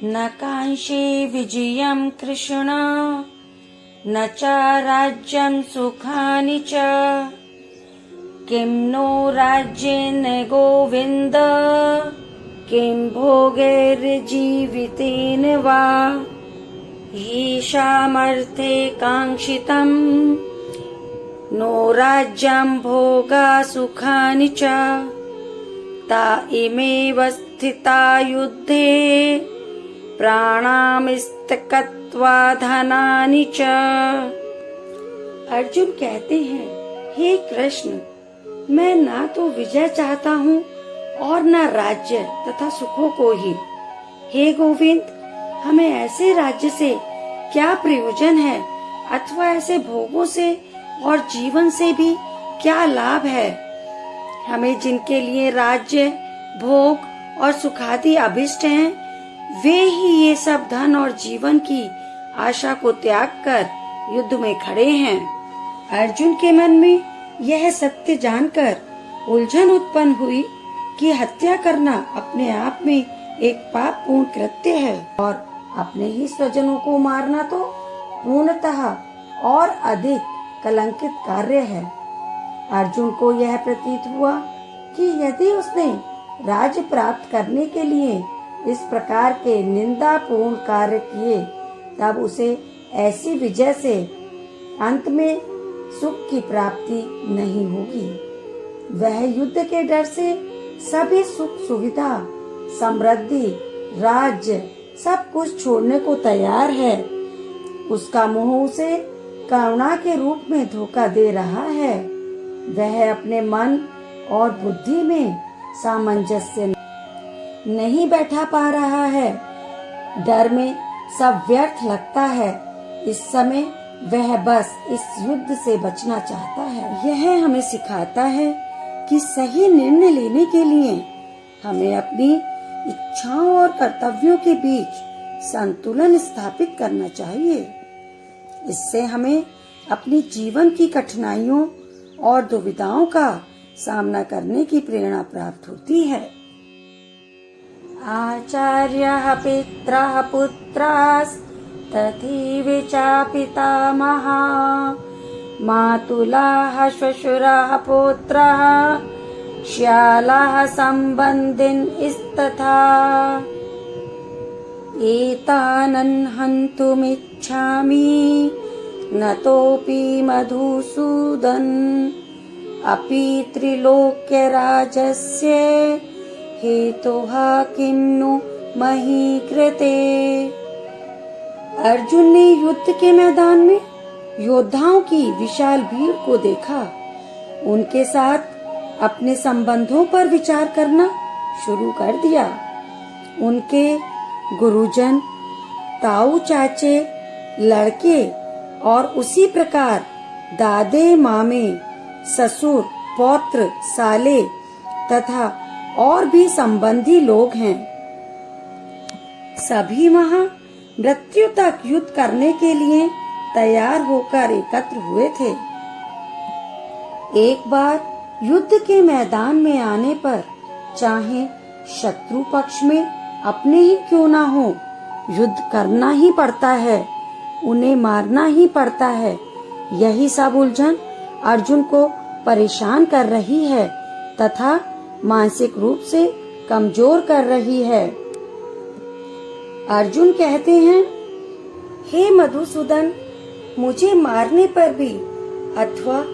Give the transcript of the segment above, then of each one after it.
न कांक्षे विजयं कृष्ण न च राज्यं सुखानि च किं नो राज्येन गोविन्द किं भोगैर्जीवितेन वा ईशामर्थे काङ्क्षितं नो राज्यं भोगा सुखानि च ता इमेव स्थिता युद्धे प्राणामिस्तकत्वा धनानि च। अर्जुन कहते हैं, हे कृष्ण, मैं ना तो विजय चाहता हूँ और न राज्य तथा सुखों को ही। हे गोविंद, हमें ऐसे राज्य से क्या प्रयोजन है अथवा ऐसे भोगों से और जीवन से भी क्या लाभ है। हमें जिनके लिए राज्य, भोग और सुखादि अभिष्ट हैं, वे ही ये सब धन और जीवन की आशा को त्याग कर युद्ध में खड़े हैं। अर्जुन के मन में यह सत्य जानकर उलझन उत्पन्न हुई कि हत्या करना अपने आप में एक पापपूर्ण कृत्य है और अपने ही स्वजनों को मारना तो पूर्णतः और अधिक कलंकित कार्य है। अर्जुन को यह प्रतीत हुआ कि यदि उसने राज्य प्राप्त करने के लिए इस प्रकार के निंदापूर्ण कार्य किए, तब उसे ऐसी विजय से अंत में सुख की प्राप्ति नहीं होगी। वह युद्ध के डर से सभी सुख सुविधा, समृद्धि, राज्य सब कुछ छोड़ने को तैयार है। उसका मोह उसे करुणा के रूप में धोखा दे रहा है। वह अपने मन और बुद्धि में सामंजस्य नहीं बैठा पा रहा है। डर में सब व्यर्थ लगता है। इस समय वह बस इस युद्ध से बचना चाहता है। यह हमें सिखाता है कि सही निर्णय लेने के लिए हमें अपनी इच्छाओं और कर्तव्यों के बीच संतुलन स्थापित करना चाहिए। इससे हमें अपनी जीवन की कठिनाइयों और दुविधाओं का सामना करने की प्रेरणा प्राप्त होती है। आचार्यः पितरः पुत्रास्तथैव च पितामहः मातुलाः श्वशुरः पौत्रः श्यालाः सम्बन्धिनस्तथा एतान् हन्तुमिच्छामि न तोऽपि मधुसूदन अपि त्रिलोक्यराजस्य हेतुः किं नु मही कृते। अर्जुन ने युद्ध के मैदान में योद्धाओं की विशाल भीड़ को देखा। उनके साथ अपने संबंधों पर विचार करना शुरू कर दिया। उनके गुरुजन, ताऊ चाचे, लड़के और उसी प्रकार दादे, मामे, ससुर, पौत्र, साले तथा और भी संबंधी लोग हैं। सभी वहाँ मृत्यु तक युद्ध करने के लिए तैयार होकर एकत्र हुए थे। एक बार युद्ध के मैदान में आने पर चाहे शत्रु पक्ष में अपने ही क्यों ना हो, युद्ध करना ही पड़ता है, उन्हें मारना ही पड़ता है। यही सब उलझन अर्जुन को परेशान कर रही है तथा मानसिक रूप से कमजोर कर रही है। अर्जुन कहते हैं, हे मधुसूदन, मुझे मारने पर भी अथवा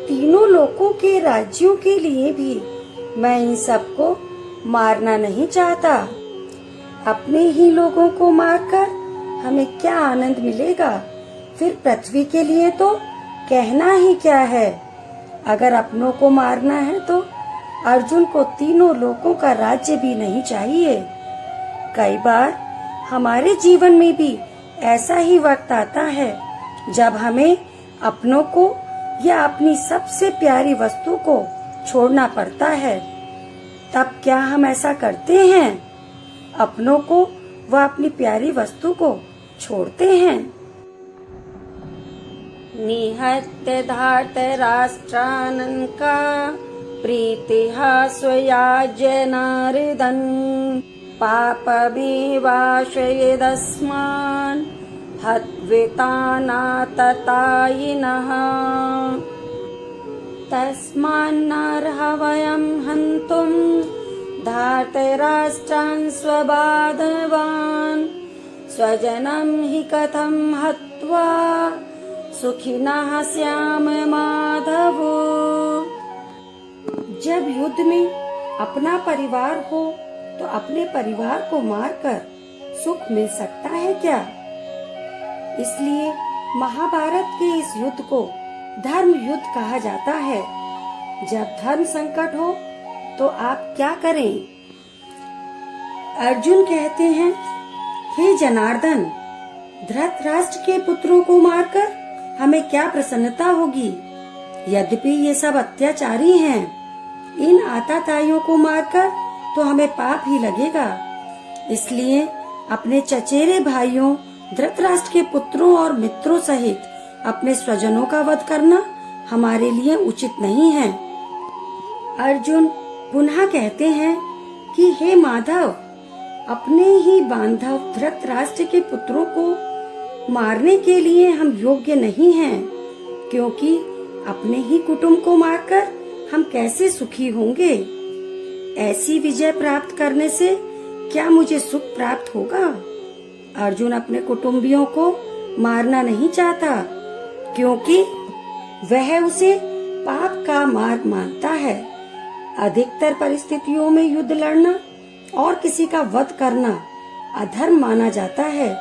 तीनों लोकों के राज्यों के लिए भी मैं इन सबको मारना नहीं चाहता। अपने ही लोगों को मारकर हमें क्या आनंद मिलेगा? फिर पृथ्वी के लिए तो कहना ही क्या है। अगर अपनों को मारना है तो अर्जुन को तीनों लोकों का राज्य भी नहीं चाहिए। कई बार हमारे जीवन में भी ऐसा ही वक्त आता है जब हमें अपनों को या अपनी सबसे प्यारी वस्तु को छोड़ना पड़ता है। तब क्या हम ऐसा करते हैं? अपनों को व अपनी प्यारी वस्तु को छोड़ते हैं। निहत्य धार्तराष्ट्रानन् का प्रीतिः स्वया जनार्दन पापमेवाश्रयेदस्मान् हत्वितानाततायिनः तस्मान्नर्ह वयं हन्तुं धार्तराष्ट्रान् स्वबान्धवान् स्वजनं हि कथं हत्वा सुखिनः स्याम माधव। जब युद्ध में अपना परिवार हो तो अपने परिवार को मारकर सुख मिल सकता है क्या? इसलिए महाभारत के इस युद्ध को धर्म युद्ध कहा जाता है। जब धर्म संकट हो तो आप क्या करें? अर्जुन कहते हैं, हे जनार्दन, धृतराष्ट्र के पुत्रों को मारकर हमें क्या प्रसन्नता होगी? यद्यपि ये सब अत्याचारी हैं, इन आताताइयों को मारकर तो हमें पाप ही लगेगा। इसलिए अपने चचेरे भाइयों धृतराष्ट्र के पुत्रों और मित्रों सहित अपने स्वजनों का वध करना हमारे लिए उचित नहीं है। अर्जुन पुनः कहते हैं कि हे माधव, अपने ही बांधव धृतराष्ट्र के पुत्रों को मारने के लिए हम योग्य नहीं हैं, क्योंकि अपने ही कुटुंब को मारकर हम कैसे सुखी होंगे? ऐसी विजय प्राप्त करने से क्या मुझे सुख प्राप्त होगा? अर्जुन अपने कुटुंबियों को मारना नहीं चाहता, क्योंकि वह उसे पाप का मार्ग मानता है। अधिकतर परिस्थितियों में युद्ध लड़ना और किसी का वध करना अधर्म माना जाता है,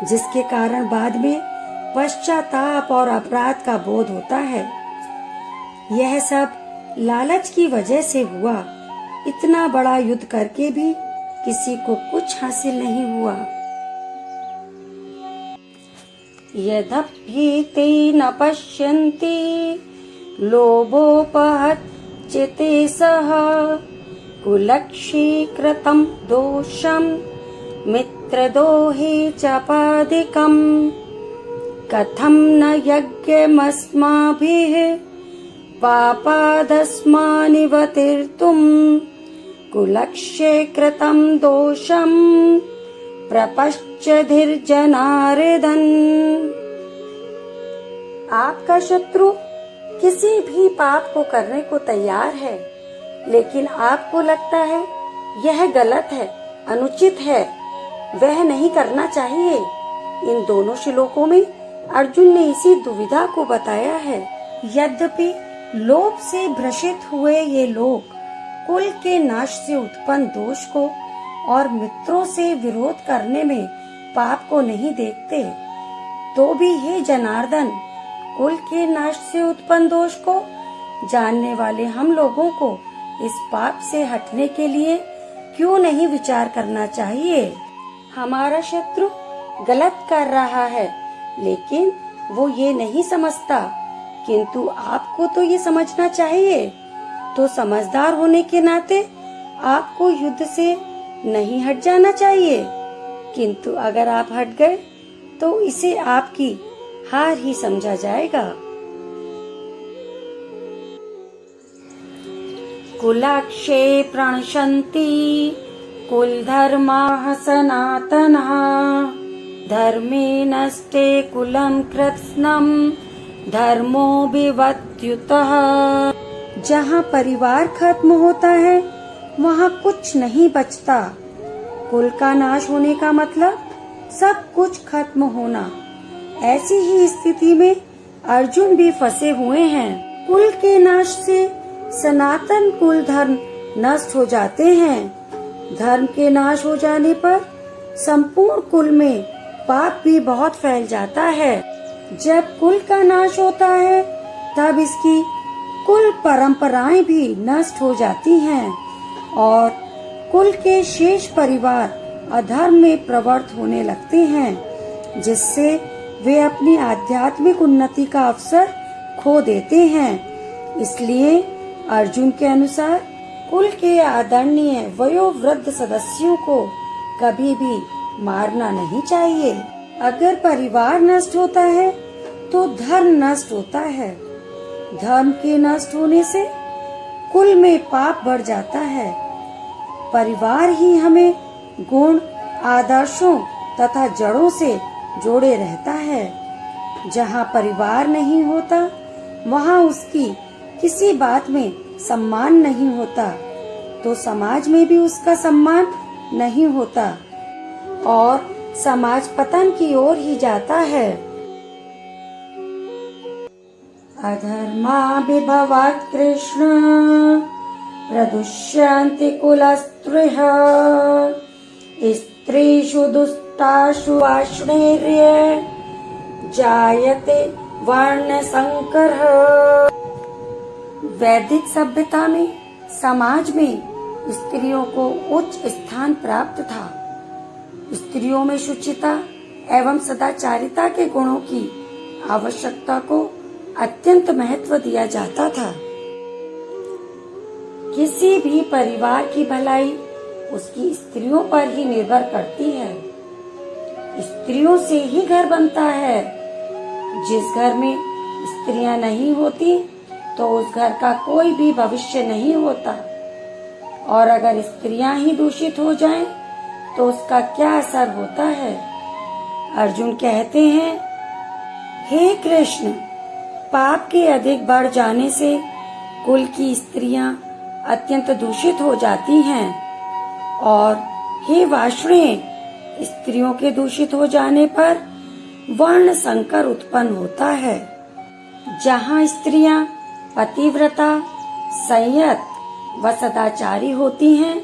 जिसके कारण बाद में पश्चाताप और अपराध का बोध होता है। यह सब लालच की वजह से हुआ। इतना बड़ा युद्ध करके भी किसी को कुछ हासिल नहीं हुआ। यद्यपि न पश्यन्ति लोभोपहत चिते सह कुलक्षीकृतं दोषं मित्रदोहे च पादिकम् कथं न यज्ञमस्माभिः पापादस्मानिवतीर्तुं कुलक्षे कृतं दोषं प्रपश्यधिर्जनार्दन। आपका शत्रु किसी भी पाप को करने को तैयार है, लेकिन आपको लगता है यह गलत है, अनुचित है, वह नहीं करना चाहिए। इन दोनों श्लोकों में अर्जुन ने इसी दुविधा को बताया है। यद्यपि लोभ से भ्रसित हुए ये लोग कुल के नाश से उत्पन्न दोष को और मित्रों से विरोध करने में पाप को नहीं देखते, तो भी हे जनार्दन, कुल के नाश से उत्पन्न दोष को जानने वाले हम लोगों को इस पाप से हटने के लिए क्यों नहीं विचार करना चाहिए? हमारा शत्रु गलत कर रहा है, लेकिन वो ये नहीं समझता, किंतु आपको तो ये समझना चाहिए। तो समझदार होने के नाते आपको युद्ध से नहीं हट जाना चाहिए, किंतु अगर आप हट गए तो इसे आपकी हार ही समझा जाएगा। कुलक्षे प्रणशन्ति कुलधर्माः सनातनः धर्मे नष्टे कुलं कृत्स्नं धर्मो विवत्युतः। जहाँ परिवार खत्म होता है वहाँ कुछ नहीं बचता। कुल का नाश होने का मतलब सब कुछ खत्म होना। ऐसी ही स्थिति में अर्जुन भी फंसे हुए हैं। कुल के नाश से सनातन कुल धर्म नष्ट हो जाते हैं। धर्म के नाश हो जाने पर संपूर्ण कुल में पाप भी बहुत फैल जाता है। जब कुल का नाश होता है तब इसकी कुल परंपराएं भी नष्ट हो जाती हैं और कुल के शेष परिवार अधर्म में प्रवृत्त होने लगते हैं, जिससे वे अपनी आध्यात्मिक उन्नति का अवसर खो देते हैं। इसलिए अर्जुन के अनुसार कुल के आदरणीय वयोवृद्ध सदस्यों को कभी भी मारना नहीं चाहिए। अगर परिवार नष्ट होता है तो धर्म नष्ट होता है। धर्म के नष्ट होने से कुल में पाप बढ़ जाता है। परिवार ही हमें गुण, आदर्शों तथा जड़ों से जोड़े रहता है। जहाँ परिवार नहीं होता वहाँ उसकी किसी बात में सम्मान नहीं होता, तो समाज में भी उसका सम्मान नहीं होता और समाज पतन की ओर ही जाता है। अधर्माभिभवात् कृष्ण प्रदुष्यन्ति कुलस्त्रियः स्त्रीषु दुष्टाषु वार्ष्णेय जायते वर्ण संकरः। वैदिक सभ्यता में समाज में स्त्रियों को उच्च स्थान प्राप्त था। स्त्रियों में शुचिता एवं सदाचारिता के गुणों की आवश्यकता को अत्यंत महत्व दिया जाता था। किसी भी परिवार की भलाई उसकी स्त्रियों पर ही निर्भर करती है। स्त्रियों से ही घर बनता है। जिस घर में स्त्रियां नहीं होती तो उस घर का कोई भी भविष्य नहीं होता, और अगर स्त्रियां ही दूषित हो जाएं तो उसका क्या असर होता है। अर्जुन कहते हैं, हे कृष्ण, पाप के अधिक बढ़ जाने से कुल की स्त्रियां अत्यंत दूषित हो जाती हैं, और हे वार्ष्णेय, स्त्रियों के दूषित हो जाने पर वर्ण संकर उत्पन्न होता है। जहाँ स्त्रियां पतिव्रता, संयत व सदाचारी होती हैं,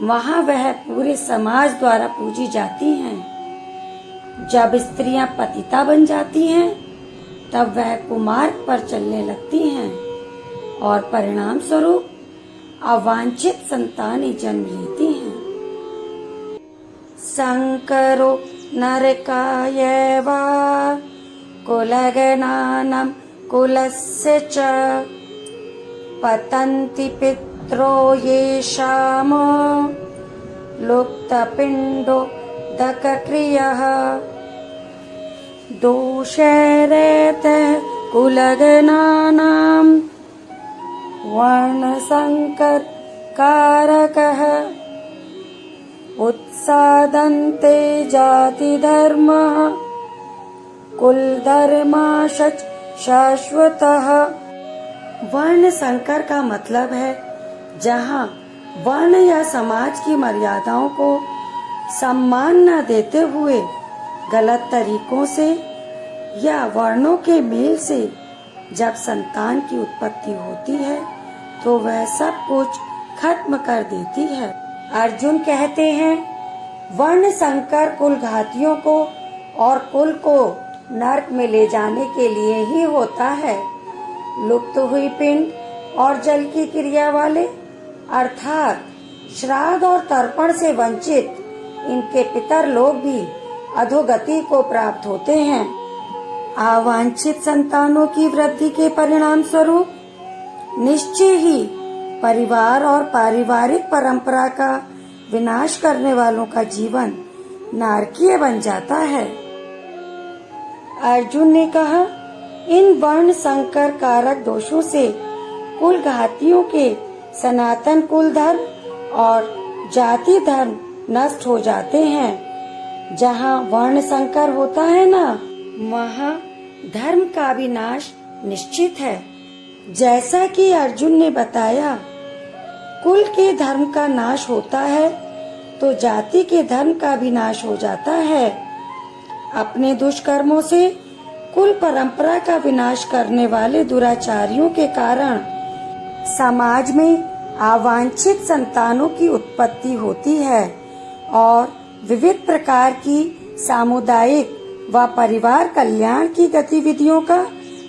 वहाँ वह पूरे समाज द्वारा पूजी जाती हैं। जब स्त्रियां पतिता बन जाती हैं तब वह कुमार्ग पर चलने लगती हैं और परिणाम स्वरूप अवांछित संतानें जन्म लेती हैं। संकरो नरकायैव कुलगणानां कुलस्य च पतन्ति पित्रो येषाम् लुप्तपिण्डो दकक्रियः दोषैरेतः कुलगणानां वर्णसंकर कारकः उत्सादन्ते जाति धर्मः कुलधर्माश्च शाश्वतः। वर्ण संकर का मतलब है जहाँ वर्ण या समाज की मर्यादाओं को सम्मान न देते हुए गलत तरीकों से या वर्णों के मेल से जब संतान की उत्पत्ति होती है तो वह सब कुछ खत्म कर देती है। अर्जुन कहते हैं, वर्ण संकर कुल घातियों को और कुल को नरक में ले जाने के लिए ही होता है। लुप्त हुई पिंड और जल की क्रिया वाले अर्थात श्राद्ध और तर्पण से वंचित इनके पितर लोग भी अधोगति को प्राप्त होते हैं। अवांछित संतानों की वृद्धि के परिणाम स्वरूप निश्चय ही परिवार और पारिवारिक परंपरा का विनाश करने वालों का जीवन नारकीय बन जाता है। अर्जुन ने कहा, इन वर्ण संकर कारक दोषों से कुल घातियों के सनातन कुल धर्म और जाति धर्म नष्ट हो जाते हैं। जहाँ वर्ण संकर होता है ना, वहाँ धर्म का विनाश निश्चित है। जैसा कि अर्जुन ने बताया, कुल के धर्म का नाश होता है तो जाति के धर्म का भी नाश हो जाता है। अपने दुष्कर्मों से कुल परंपरा का विनाश करने वाले दुराचारियों के कारण समाज में अवांछित संतानों की उत्पत्ति होती है और विविध प्रकार की सामुदायिक व परिवार कल्याण की गतिविधियों का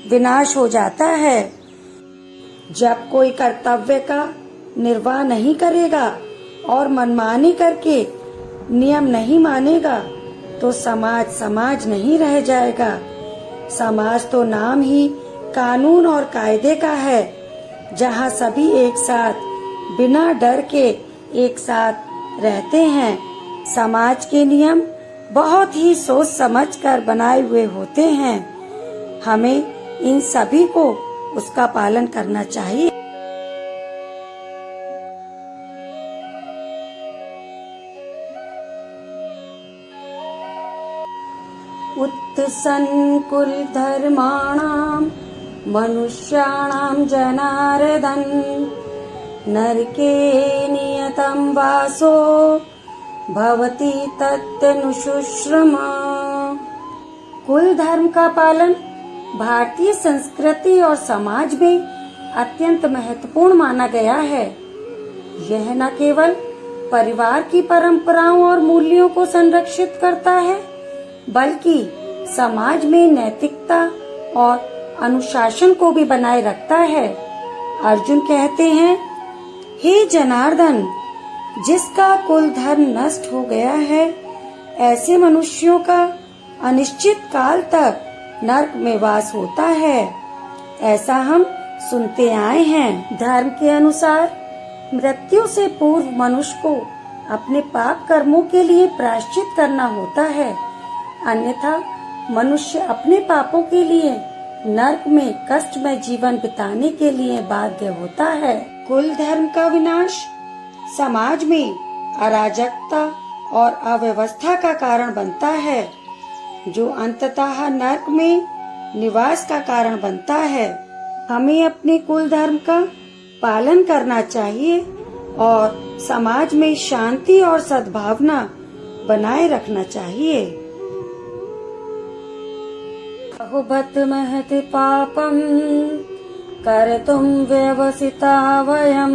विनाश हो जाता है। जब कोई कर्तव्य का निर्वाह नहीं करेगा और मनमानी करके नियम नहीं मानेगा तो समाज नहीं रह जाएगा। समाज तो नाम ही कानून और कायदे का है, जहाँ सभी एक साथ बिना डर के एक साथ रहते हैं। समाज के नियम बहुत ही सोच समझ कर बनाए हुए होते हैं। हमें इन सभी को उसका पालन करना चाहिए। उत्सन्कुल धर्माणाम मनुष्याणाम जनार्दन नरके नियतं वासो भवति तत्यनुशुश्रमा। कुल धर्म का पालन भारतीय संस्कृति और समाज में अत्यंत महत्वपूर्ण माना गया है। यह न केवल परिवार की परंपराओं और मूल्यों को संरक्षित करता है, बल्कि समाज में नैतिकता और अनुशासन को भी बनाए रखता है। अर्जुन कहते हैं, हे जनार्दन, जिसका कुल धर्म नष्ट हो गया है, ऐसे मनुष्यों का अनिश्चित काल तक नरक में वास होता है। ऐसा हम सुनते आए हैं। धर्म के अनुसार मृत्यु से पूर्व मनुष्य को अपने पाप कर्मों के लिए प्रायश्चित करना होता है, अन्यथा मनुष्य अपने पापों के लिए नरक में कष्टमय जीवन बिताने के लिए बाध्य होता है। कुल धर्म का विनाश समाज में अराजकता और अव्यवस्था का कारण बनता है, जो अंततः नरक में निवास का कारण बनता है। हमें अपने कुल धर्म का पालन करना चाहिए और समाज में शांति और सद्भावना बनाए रखना चाहिए। बहुबत महत पापम कर्तुम व्यवसिता वयम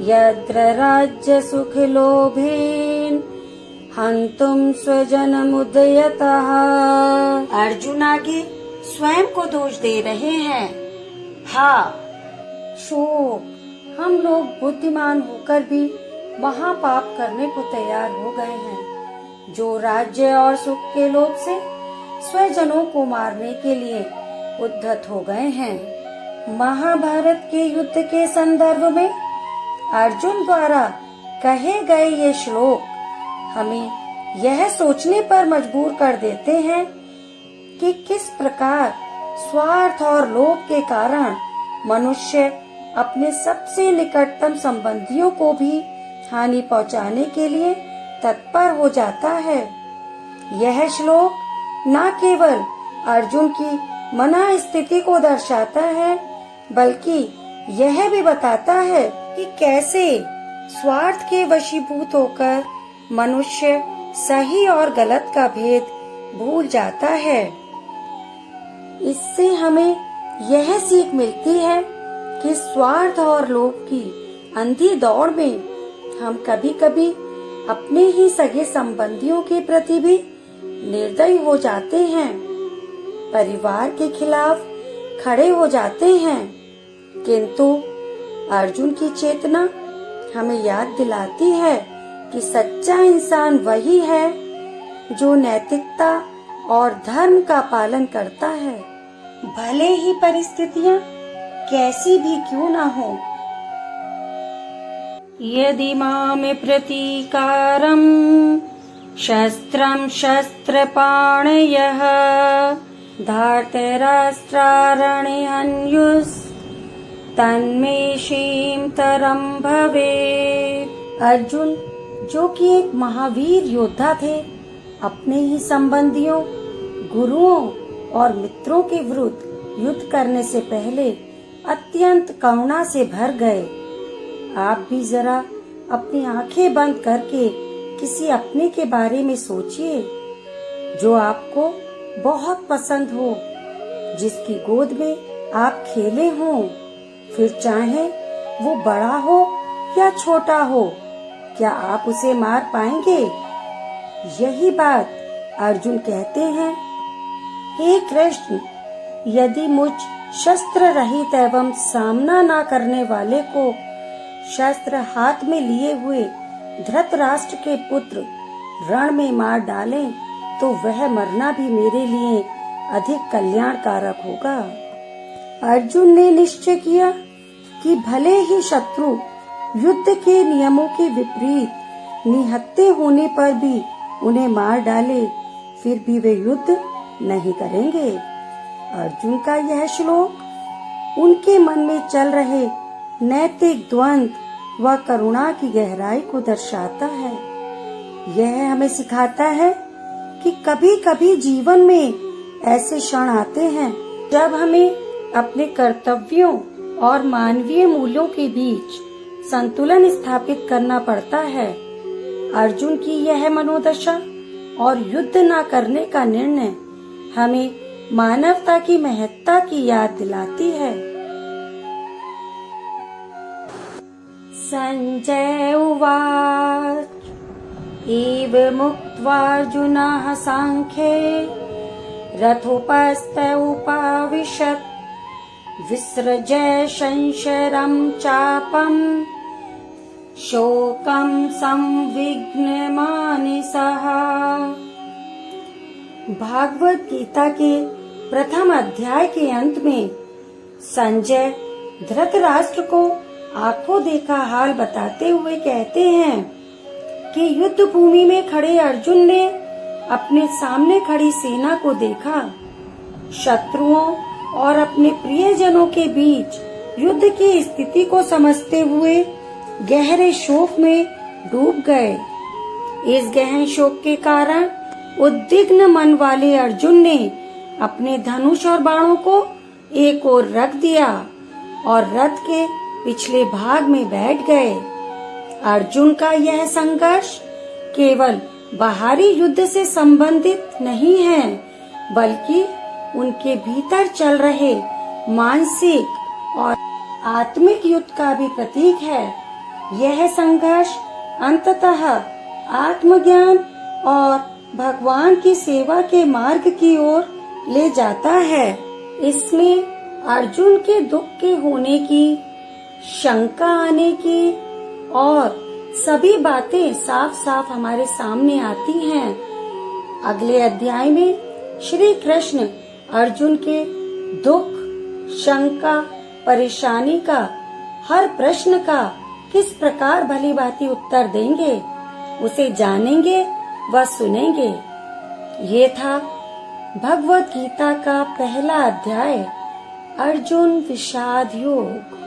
यत्र राज्य सुख लोभेन हंतुम स्वजनमुदयतः। अर्जुन आगे स्वयं को दोष दे रहे हैं। हाँ, शोक, हम लोग बुद्धिमान होकर भी महापाप करने को तैयार हो गए हैं, जो राज्य और सुख के लोभ से स्वजनों को मारने के लिए उद्धत हो गए हैं। महाभारत के युद्ध के संदर्भ में अर्जुन द्वारा कहे गए ये श्लोक हमें यह सोचने पर मजबूर कर देते हैं कि किस प्रकार स्वार्थ और लोभ के कारण मनुष्य अपने सबसे निकटतम संबंधियों को भी हानि पहुंचाने के लिए तत्पर हो जाता है। यह श्लोक न केवल अर्जुन की मना स्थिति को दर्शाता है, बल्कि यह भी बताता है कि कैसे स्वार्थ के वशीभूत होकर मनुष्य सही और गलत का भेद भूल जाता है। इससे हमें यह सीख मिलती है कि स्वार्थ और लोभ की अंधी दौड़ में हम कभी कभी अपने ही सगे संबंधियों के प्रति भी निर्दयी हो जाते हैं, परिवार के खिलाफ खड़े हो जाते हैं। किंतु अर्जुन की चेतना हमें याद दिलाती है कि सच्चा इंसान वही है जो नैतिकता और धर्म का पालन करता है, भले ही परिस्थितियां कैसी भी क्यों ना हो। यदि माम प्रतीकारम शस्त्रम शस्त्रपाणयः धार्तराष्ट्रारण्यन्युस् तन्मे शीमतरम भवेत्। अर्जुन, जो कि एक महावीर योद्धा थे, अपने ही संबंधियों, गुरुओं और मित्रों के विरुद्ध युद्ध करने से पहले अत्यंत करुणा से भर गए। आप भी जरा अपनी आंखें बंद करके किसी अपने के बारे में सोचिए जो आपको बहुत पसंद हो, जिसकी गोद में आप खेले हों, फिर चाहे वो बड़ा हो या छोटा हो, क्या आप उसे मार पाएंगे? यही बात अर्जुन कहते हैं। हे कृष्ण, यदि मुझ शस्त्र रहित एवं सामना न करने वाले को शस्त्र हाथ में लिए हुए धृतराष्ट्र के पुत्र रण में मार डालें, तो वह मरना भी मेरे लिए अधिक कल्याणकारक होगा। अर्जुन ने निश्चय किया कि भले ही शत्रु युद्ध के नियमों के विपरीत निहत्थे होने पर भी उन्हें मार डाले, फिर भी वे युद्ध नहीं करेंगे। अर्जुन का यह श्लोक उनके मन में चल रहे नैतिक द्वंद्व व करुणा की गहराई को दर्शाता है। यह हमें सिखाता है कि कभी कभी जीवन में ऐसे क्षण आते हैं जब हमें अपने कर्तव्यों और मानवीय मूल्यों के बीच संतुलन स्थापित करना पड़ता है। अर्जुन की यह मनोदशा और युद्ध न करने का निर्णय हमें मानवता की महत्ता की याद दिलाती है। संजय उवाच एवमुक्त्वार्जुनः सांख्ये रथोपस्थ उपाविशत् विसृज्य संशयं चापम् शोकं संविघ्नमानसः। भागवत गीता के प्रथम अध्याय के अंत में संजय धृतराष्ट्र को आंखों देखा हाल बताते हुए कहते हैं कि युद्ध भूमि में खड़े अर्जुन ने अपने सामने खड़ी सेना को देखा। शत्रुओं और अपने प्रियजनों के बीच युद्ध की स्थिति को समझते हुए गहरे शोक में डूब गए। इस गहन शोक के कारण उद्विग्न मन वाले अर्जुन ने अपने धनुष और बाणों को एक ओर रख दिया और रथ के पिछले भाग में बैठ गए। अर्जुन का यह संघर्ष केवल बाहरी युद्ध से संबंधित नहीं है, बल्कि उनके भीतर चल रहे मानसिक और आत्मिक युद्ध का भी प्रतीक है। यह संघर्ष अंततः आत्मज्ञान और भगवान की सेवा के मार्ग की ओर ले जाता है। इसमें अर्जुन के दुख के होने की, शंका आने की और सभी बातें साफ साफ हमारे सामने आती हैं। अगले अध्याय में श्री कृष्ण अर्जुन के दुख, शंका, परेशानी का, हर प्रश्न का किस प्रकार भली भांति उत्तर देंगे, उसे जानेंगे व सुनेंगे। ये था भगवत गीता का पहला अध्याय, अर्जुन विषाद योग।